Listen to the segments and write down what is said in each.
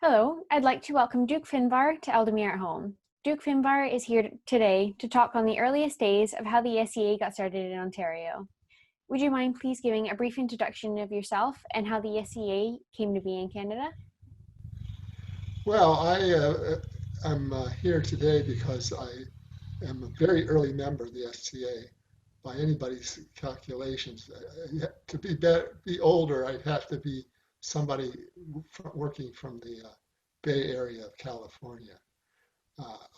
Hello, I'd like to welcome Duke Finnvarr to Ealdormere at Home. Duke Finnvarr is here today to talk on the earliest days of how the SCA got started in Ontario. Would you mind please giving a brief introduction of yourself and how the SCA came to be in Canada? Well, I'm here today because I am a very early member of the SCA by anybody's calculations. To be older, I'd have to be somebody working from the Bay Area of California.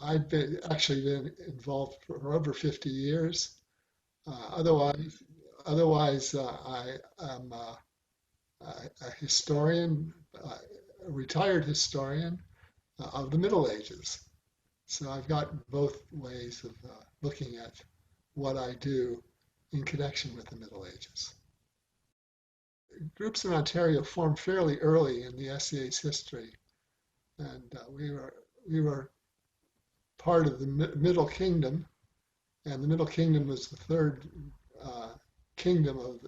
I've actually been involved for over 50 years. Otherwise, I am a historian, a retired historian of the Middle Ages. So I've got both ways of looking at what I do in connection with the Middle Ages. Groups in Ontario formed fairly early in the SCA's history, and we were part of the Middle Kingdom, and the Middle Kingdom was the third kingdom of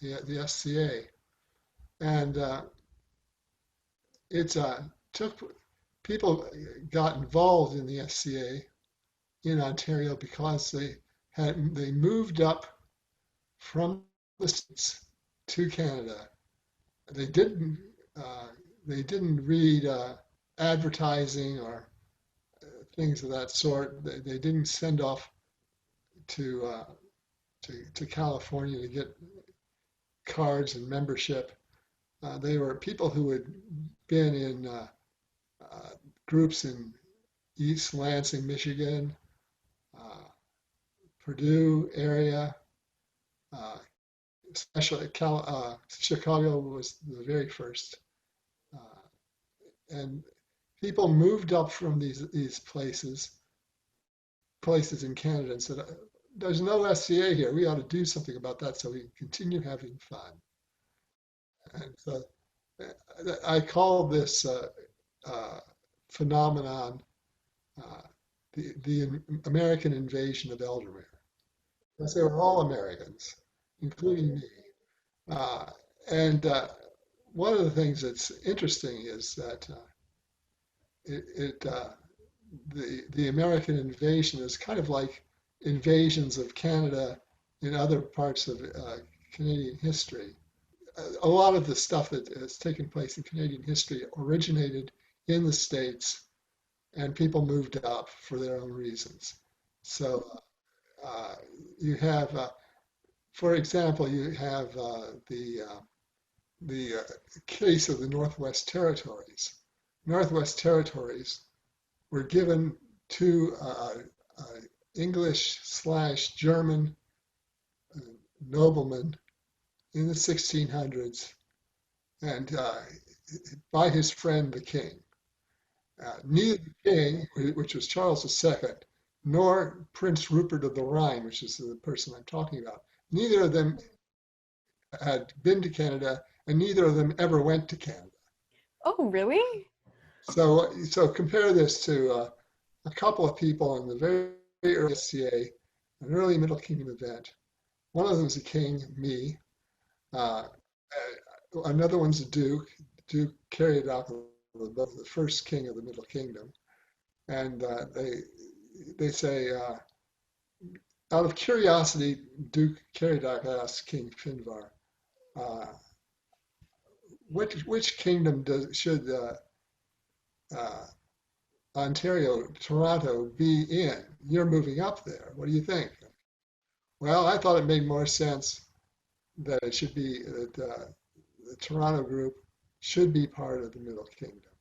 the SCA, and it took people got involved in the SCA in Ontario because they moved up from the States to Canada. They didn't they didn't read advertising or things of that sort. They didn't send off to to California to get cards and membership. They were people who had been in groups in East Lansing, Michigan, Purdue area, especially Chicago was the very first. And people moved up from these places in Canada and said, there's no SCA here. We ought to do something about that so we can continue having fun. And so I call this phenomenon the American invasion of Ealdormere, because they were all Americans, including me. Uh, and one of the things that's interesting is that the American invasion is kind of like invasions of Canada in other parts of Canadian history. A lot of the stuff that has taken place in Canadian history originated in the States, and people moved up for their own reasons. So you have, for example, you have the case of the Northwest Territories. Northwest Territories were given to English/German noblemen in the 1600s, and by his friend the king. Neither the king, which was Charles II, nor Prince Rupert of the Rhine, which is the person I'm talking about, neither of them had been to Canada, and neither of them ever went to Canada. Oh, really? So compare this to a couple of people in the very early SCA, an early Middle Kingdom event. One of them is a king, me. Another one's a duke. Duke Finnvarr the first king of the Middle Kingdom, and they say, out of curiosity, Duke Finnvarr asked King Finnvarr, which kingdom should Ontario, Toronto be in? You're moving up there. What do you think? Well, I thought it made more sense that it should be that the Toronto group should be part of the Middle Kingdom.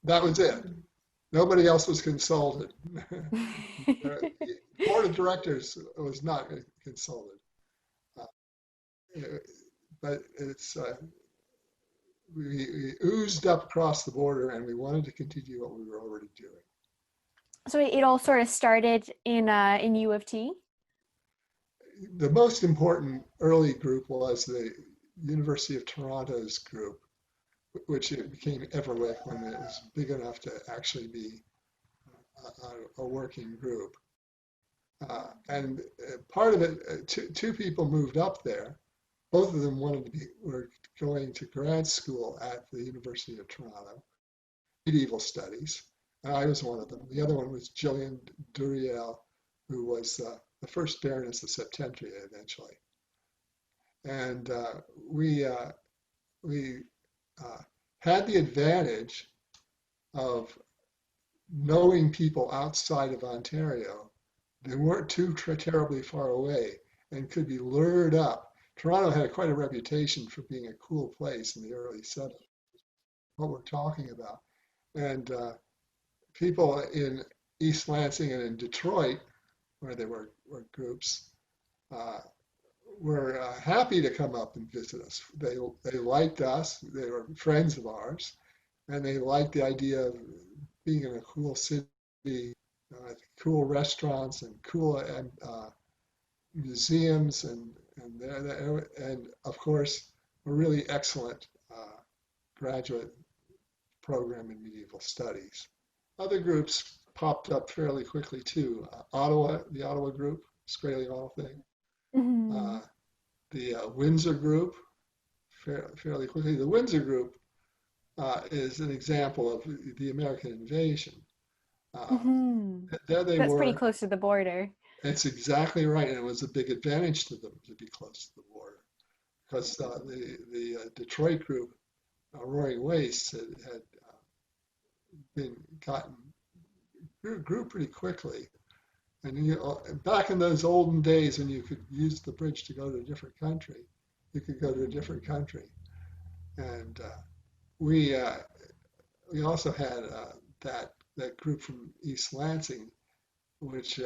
That was it. Nobody else was consulted. The board of directors was not consulted. But we oozed up across the border, and we wanted to continue what we were already doing. So it all sort of started in U of T? The most important early group was the University of Toronto's group, which it became Everwick when it was big enough to actually be a working group. And part of it, two people moved up there. Both of them were going to grad school at the University of Toronto. medieval studies. And I was one of them. The other one was Gillian Duriel, who was the first Baroness of Septentria eventually. And we had the advantage of knowing people outside of Ontario. They weren't too terribly far away and could be lured up. Toronto had quite a reputation for being a cool place in the early 70s, what we're talking about. And people in East Lansing and in Detroit, where there were groups, were happy to come up and visit us. They liked us. They were friends of ours, and they liked the idea of being in a cool city, cool restaurants and cool museums, and of course a really excellent graduate program in medieval studies. Other groups popped up fairly quickly too. Ottawa, the Ottawa group, Australian thing. Mm-hmm. The Windsor Group, fairly quickly. The Windsor Group is an example of the American invasion. Mm-hmm. There they That's pretty were. close to the border. It's exactly right, and it was a big advantage to them to be close to the border, because the Detroit group, Roaring Wastes, had been grew pretty quickly. And back in those olden days when you could use the bridge to go to a different country, you could go to a different country. And we also had that group from East Lansing, which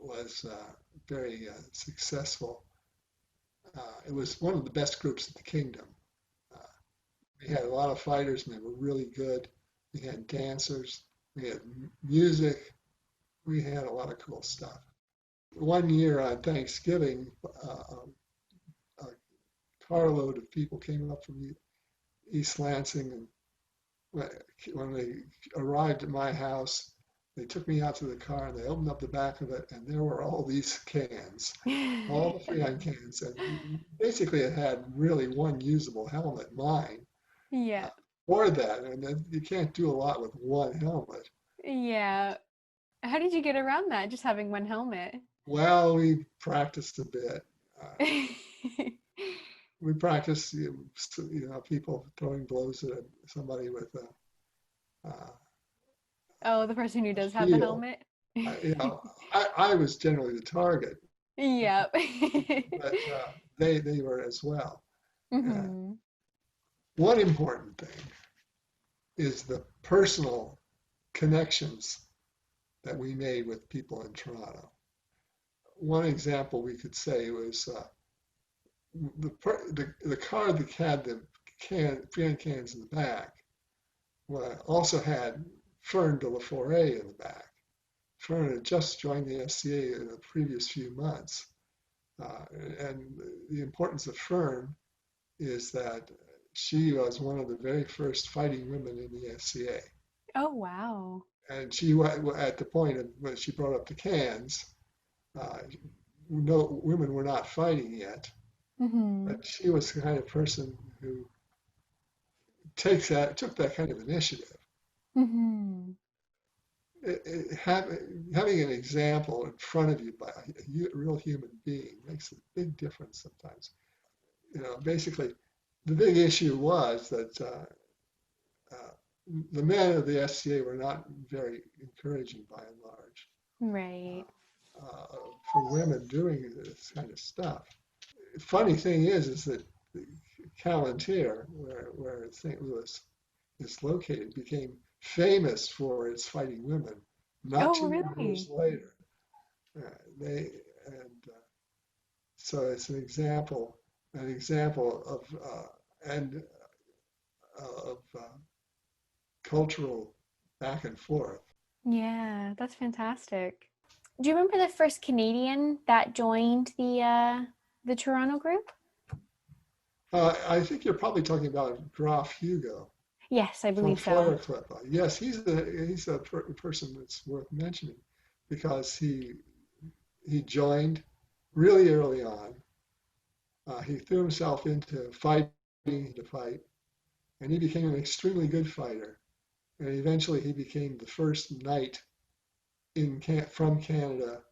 was very successful. It was one of the best groups in the kingdom. Uh, we had a lot of fighters, and they were really good. We had dancers, we had music, we had a lot of cool stuff. One year on Thanksgiving, a carload of people came up from East Lansing, and when they arrived at my house, they took me out to the car and they opened up the back of it, and there were all these cans, all the Freon cans, and basically it had really one usable helmet, mine, Yeah. or that, and then you can't do a lot with one helmet. Yeah. How did you get around that, just having one helmet? Well, we practiced a bit. Uh, we practiced, people throwing blows at somebody with Oh, the person who a does have the shield. helmet? I was generally the target, Yep. but they were as well. Uh, Mm-hmm. one important thing is the personal connections that we made with people in Toronto. One example we could say was the car that had the Freon cans in the back also had Fern de la Forêt in the back. Fern had just joined the SCA in the previous few months. And the importance of Fern is that she was one of the very first fighting women in the SCA. Oh, wow. And she, at the point of when she brought up the cans, no women were not fighting yet. Mm-hmm. But she was the kind of person who took that kind of initiative. Mm-hmm. Having an example in front of you by a real human being makes a big difference sometimes. Basically, the big issue was that the men of the SCA were not very encouraging by and large Right. for women doing this kind of stuff. The funny thing is that Callantyre, where St. Louis is located, became famous for its fighting women. Not Oh, too many years really? later, they and so it's an example of cultural back and forth. Yeah, that's fantastic. Do you remember the first Canadian that joined the Toronto group? I think you're probably talking about Graf Hugo Yes, I from believe so. Feuerklippe. Yes, he's a person that's worth mentioning because he joined really early on. He threw himself into fighting to fight, and he became an extremely good fighter. And eventually he became the first knight from Canada,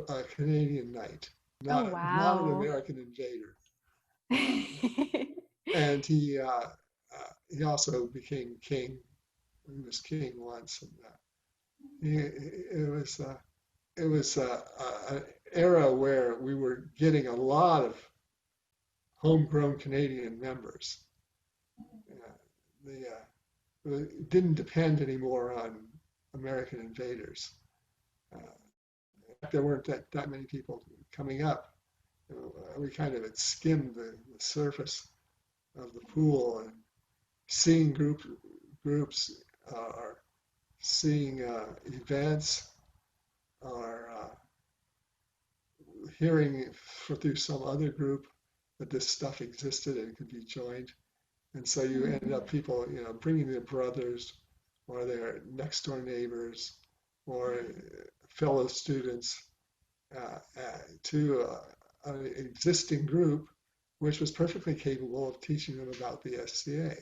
a Canadian knight, Oh, not an wow. American invader. And he also became king. He was king once, and it was an era where we were getting a lot of homegrown Canadian members. It didn't depend anymore on American invaders. There weren't that many people coming up. We kind of had skimmed the surface of the pool, and seeing groups or seeing events or hearing through some other group that this stuff existed and could be joined. And so you ended up people, bringing their brothers or their next door neighbors or fellow students to an existing group, which was perfectly capable of teaching them about the SCA.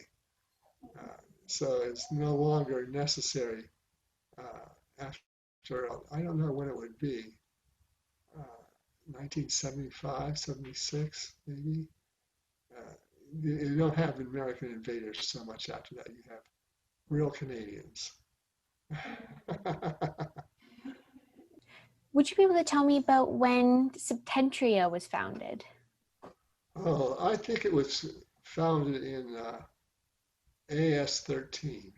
So it's no longer necessary after, I don't know when it would be, 1975, 76, maybe. You don't have American invaders so much after that. You have real Canadians. Would you be able to tell me about when Septentria was founded? Oh, I think it was founded in AS 13,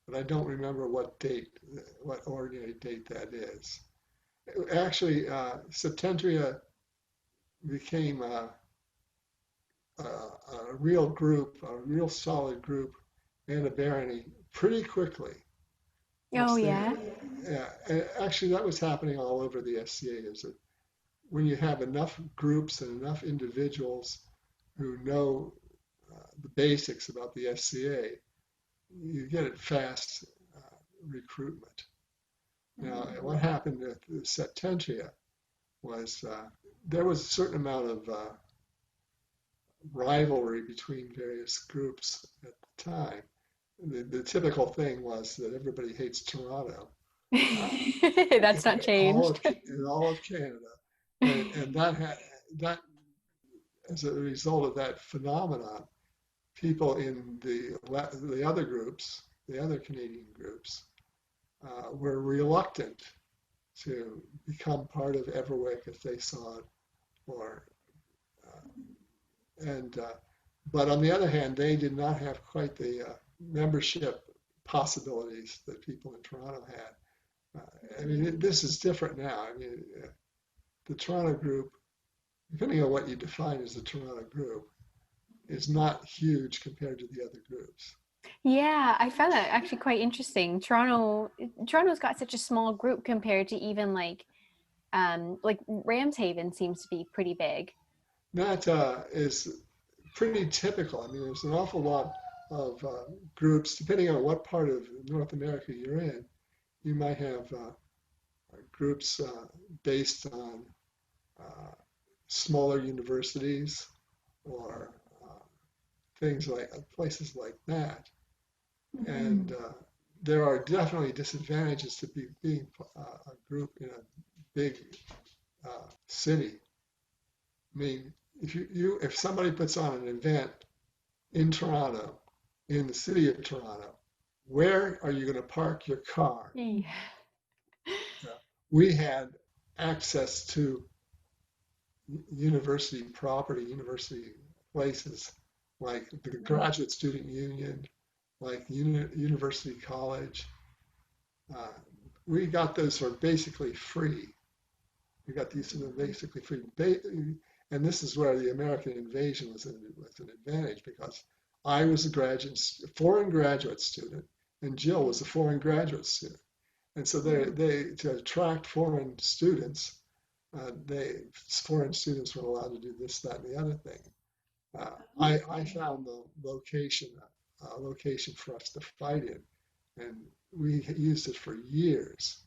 but I don't remember what ordinary date that is. Actually, Septentria became a real group, a real solid group, and a barony pretty quickly. Oh, yeah. Yeah, actually, that was happening all over the SCA. Is that when you have enough groups and enough individuals who know the basics about the SCA, you get it fast recruitment. Now, what happened at the Septentria was there was a certain amount of rivalry between various groups at the time. The typical thing was that everybody hates Toronto. That's not changed. In all of Canada, and that as a result of that phenomenon, people in the other groups, the other Canadian groups, were reluctant to become part of Everwick if they saw it, or and but on the other hand, they did not have quite the membership possibilities that people in Toronto had. I mean, this is different now. I mean, the Toronto group, depending on what you define as the Toronto group, is not huge compared to the other groups. Yeah, I found that actually quite interesting. Toronto's got such a small group compared to even like Ramshaven seems to be pretty big. That is pretty typical. I mean, there's an awful lot of groups, depending on what part of North America you're in. You might have groups based on smaller universities or things like places like that. And there are definitely disadvantages to being a group in a big city. I mean, if somebody puts on an event in Toronto, in the city of Toronto, where are you going to park your car? Yeah. We had access to university property, university places like the Graduate Student Union, like University College. We got those for basically free. We got these for basically free. And this is where the American invasion was an advantage, because I was a foreign graduate student, and Jill was a foreign graduate student. And so they to attract foreign students, foreign students were allowed to do this, that, and the other thing. I found the location for us to fight in, and we used it for years.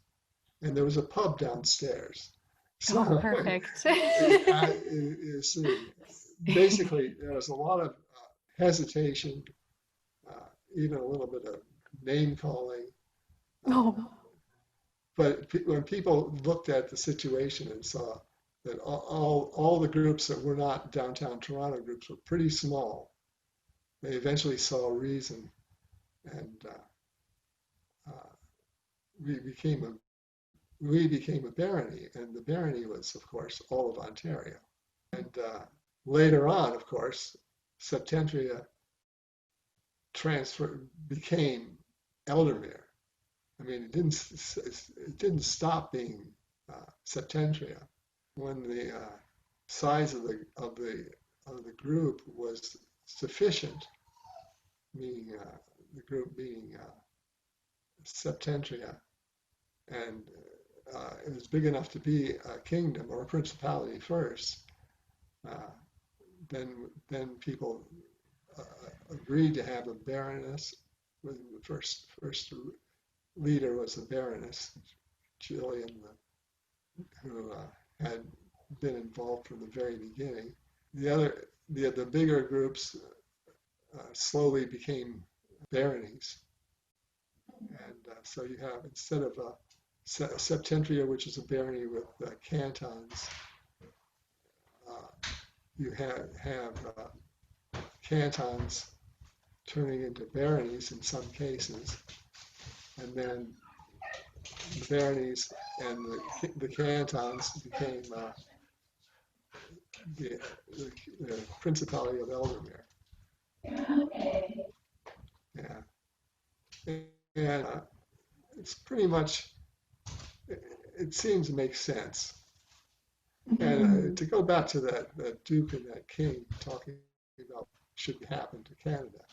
And there was a pub downstairs. So Oh, perfect. basically, there was a lot of hesitation, even a little bit of name calling. Oh. But when people looked at the situation and saw that all the groups that were not downtown Toronto groups were pretty small, they eventually saw a reason, and we became a barony, and the barony was, of course, all of Ontario. And later on, of course, Septentria became Ealdormere. I mean, it didn't stop being Septentria when the size of the group was sufficient, meaning the group being Septentria, and it was big enough to be a kingdom or a principality first. Then people agreed to have a baroness. The first leader was the baroness, Gillian, who had been involved from the very beginning. The bigger groups slowly became baronies, and so you have, instead of Septentria, which is a barony with cantons, you have cantons turning into baronies in some cases, and then the baronies and the cantons became the Principality of Ealdormere. Yeah, and it's pretty much, it seems to make sense. And to go back to that Duke and that King talking about should happen to Canada,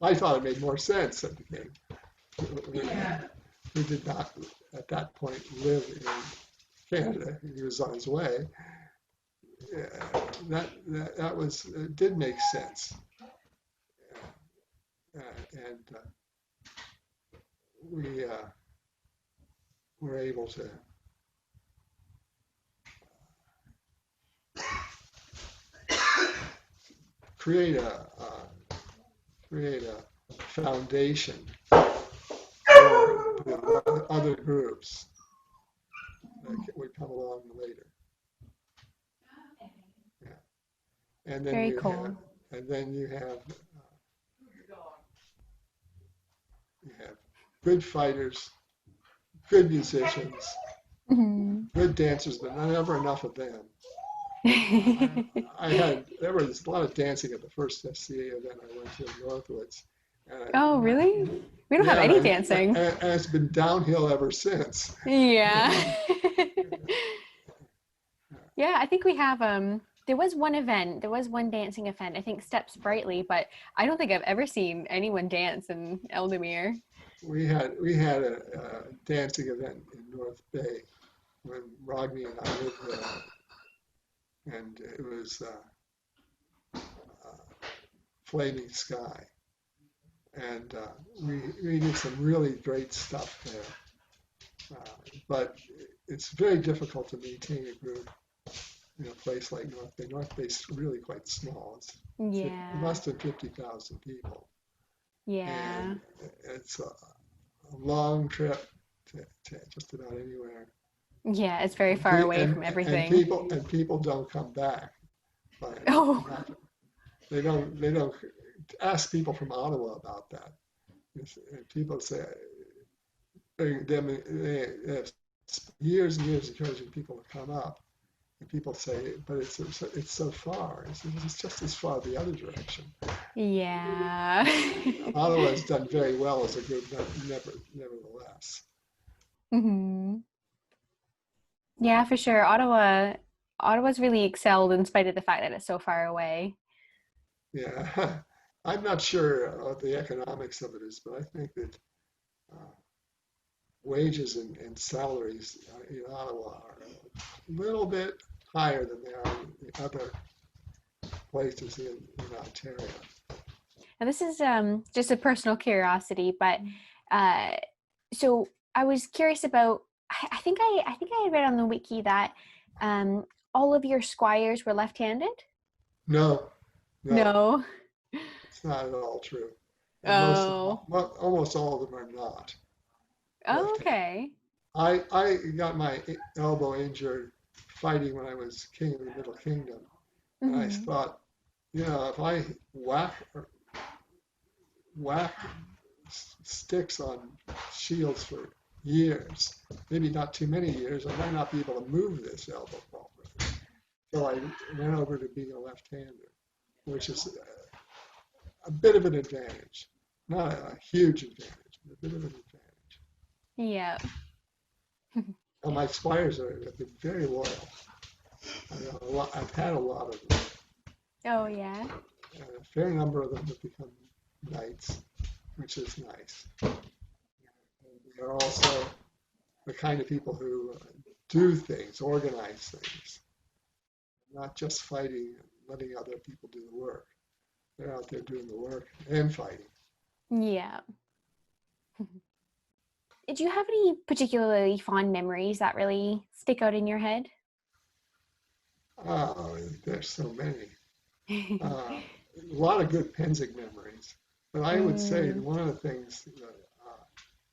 I thought it made more sense that the King, who did not at that point live in Canada, he was on his way. That was, it did make sense, and we were able to create a foundation for the other groups that would come along later. Yeah, and then Very you cool. have good fighters, good musicians, good dancers, but never enough of them. There was a lot of dancing at the first SCA event I went to in Northwoods. Oh, really? We don't have any dancing. And it's been downhill ever since. Yeah. Yeah, I think we have, there was one dancing event, I think Steps Brightly, but I don't think I've ever seen anyone dance in Ealdormere. We had a dancing event in North Bay when Rodney and I lived there, and it was Flaming Sky, and we did some really great stuff there, but it's very difficult to maintain a group in a place like North Bay. North Bay's really quite small. It's less than 50,000 people. Yeah. And it's a long trip to just about anywhere. Yeah, it's very far away from everything. And people don't come back. They don't ask people from Ottawa about that. And people say they have years and years encouraging people to come up. And people say, but it's so far. It's just as far the other direction. Yeah. Ottawa has done very well as a group, nevertheless. Mm-hmm. Yeah, for sure. Ottawa's really excelled in spite of the fact that it's so far away. Yeah, I'm not sure what the economics of it is, but I think that wages and salaries in Ottawa are a little bit higher than they are in the other places in Ontario. Now, this is just a personal curiosity, but so I was curious about. I think I read on the wiki that all of your squires were left-handed. No, No. it's not at all true. but most of them, Oh. well, almost all of them are not Oh, left-handed. okay. I got my elbow injured fighting when I was king of the Middle Kingdom, and I Hmm. thought, if I whack sticks on shields for years, maybe not too many years, I might not be able to move this elbow properly. So I went over to being a left-hander, which is a bit of an advantage. Not a huge advantage, but a bit of an advantage. Yeah. And my Squires have been very loyal. I've had a lot of them, Oh, yeah. and a fair number of them have become knights, which is nice. And they're also the kind of people who do things, organize things, not just fighting and letting other people do the work. They're out there doing the work and fighting. Yeah. Did you have any particularly fond memories that really stick out in your head? Oh, there's so many. A lot of good Penzig memories. But I would say Mm. one of the things that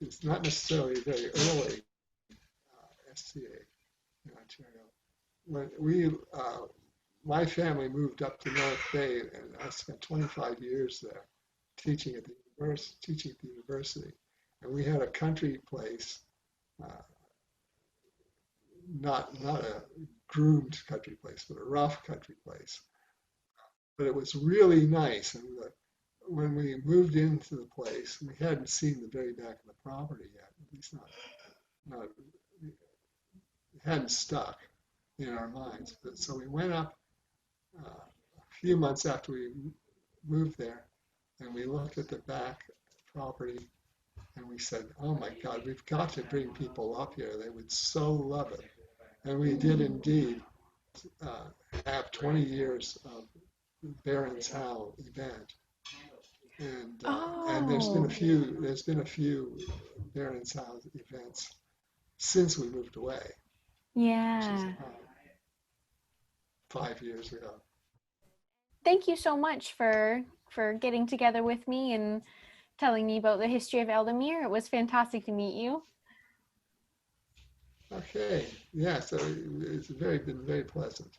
is not necessarily very early SCA in Ontario. When my family moved up to North Bay, and I spent 25 years there teaching at the university. And we had a country place, uh, not a groomed country place, but a rough country place. But it was really nice. And when we moved into the place, we hadn't seen the very back of the property yet. At least not it hadn't stuck in our minds. But so we went up a few months after we moved there, and we looked at the back property, and we said, "Oh my God, we've got to bring people up here. They would so love it." And we did indeed uh, have 20 years of Baron's Howe event, and Oh, there's been a few Baron's Howe events since we moved away, which is yeah. 5 years ago. Thank you so much for getting together with me and telling me about the history of Ealdormere. It was fantastic to meet you. Okay, yeah, so it's been very pleasant.